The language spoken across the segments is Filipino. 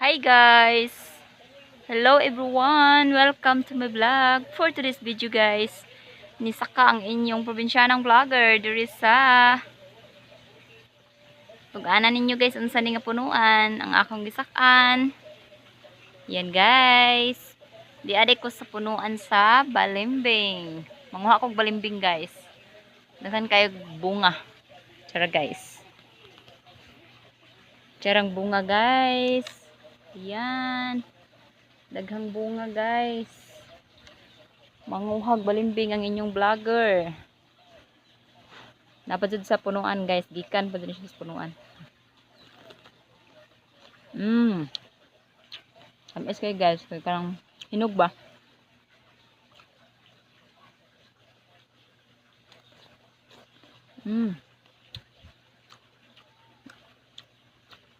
Hi guys! Hello everyone! Welcome to my vlog. For today's video guys, nisaka ang inyong probinsyanang vlogger diri sa tug-anan ninyo guys, unsa ni nga punuan ang akong gisakan. Yan guys. Di adik ko sa punuan sa balimbing. Manguha kog balimbing guys. Daghan kayo bunga. Tara guys. Charang bunga guys. Yan. Daghang bunga guys. Manguhag balimbing ang inyong vlogger. Napadud sa punuan guys. Gikan pa din siya sa punuan. Tamis kayo guys. Kaya karang hinog ba?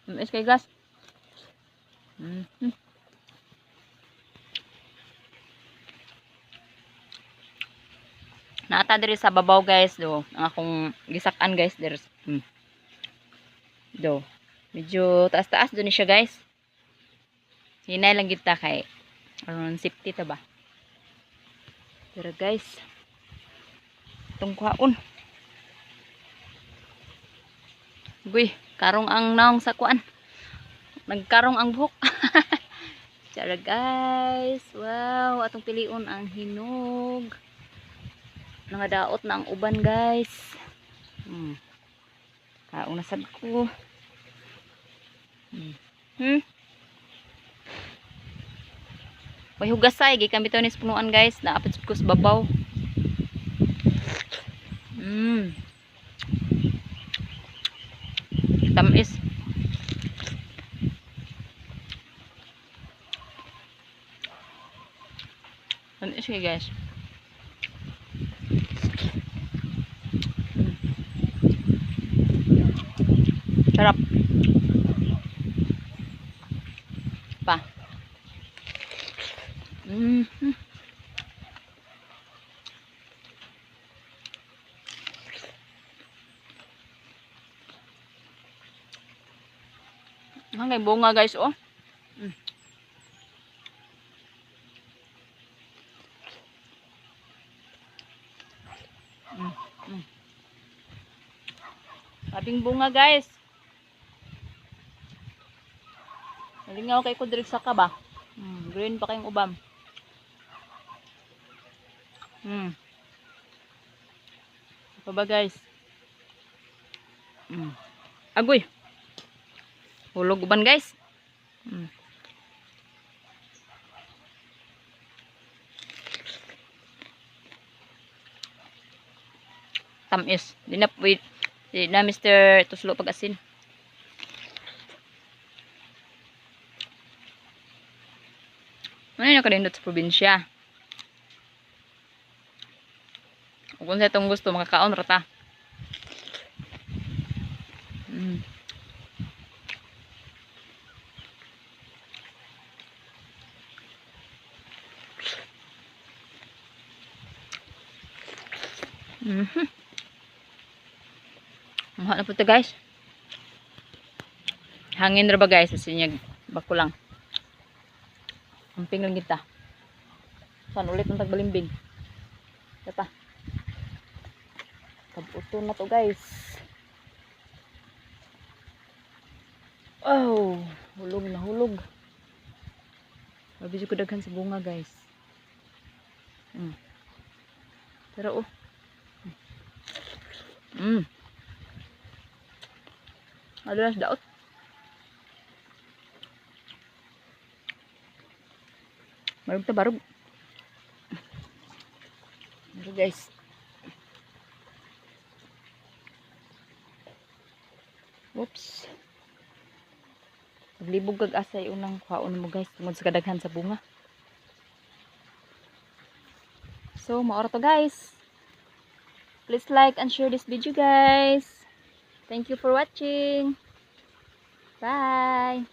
Tamis kayo guys. Naata diri sa babaw guys do. Ang akong gisakan guys diri. Do. Medyo taas-taas do ni siya guys. Hinay lang kita kay aron safety ta ba. Pero guys, itong kuhaon. Guy, karong ang naong sa kuan. Nagkarong ang buhok. Tara guys. Wow, atong piliun ang hinog. Nangadaot na ang uban guys. Kaong nasad ko. May hugasay gikan bitaw ni punuan guys. Naapit ko sa babaw. Tamis. Tamis kayo guys. Sarap. Pa. Hanggang bunga guys oh. Labing bunga guys. Nalingaw kay ko diri sa ka ba? Green pa kayong ubam. Apa ba guys? Agoy. Hulog uban guys. Tamis. Di na Mr. Tuslo pag-asin. Ano yung nakalindot sa probinsya? Kung sa itong gusto, makakaon rata. Mahal na po ito guys. Hangin ra ba guys? Sinyag bako lang. Amping lang kita. Saan ulit ng tagbalimbing. Ito. Kabuto na to guys. Oh, hulog na hulog. Mabisi ko daghan sa bunga guys. Pero oh. Adulas daot. Barug ta barug. Ito guys. Oops. Paglibog kag asay unang kuhaon mo guys tungod sa kadaghan sa bunga. So, maora to guys. Please like and share this video guys. Thank you for watching. Bye.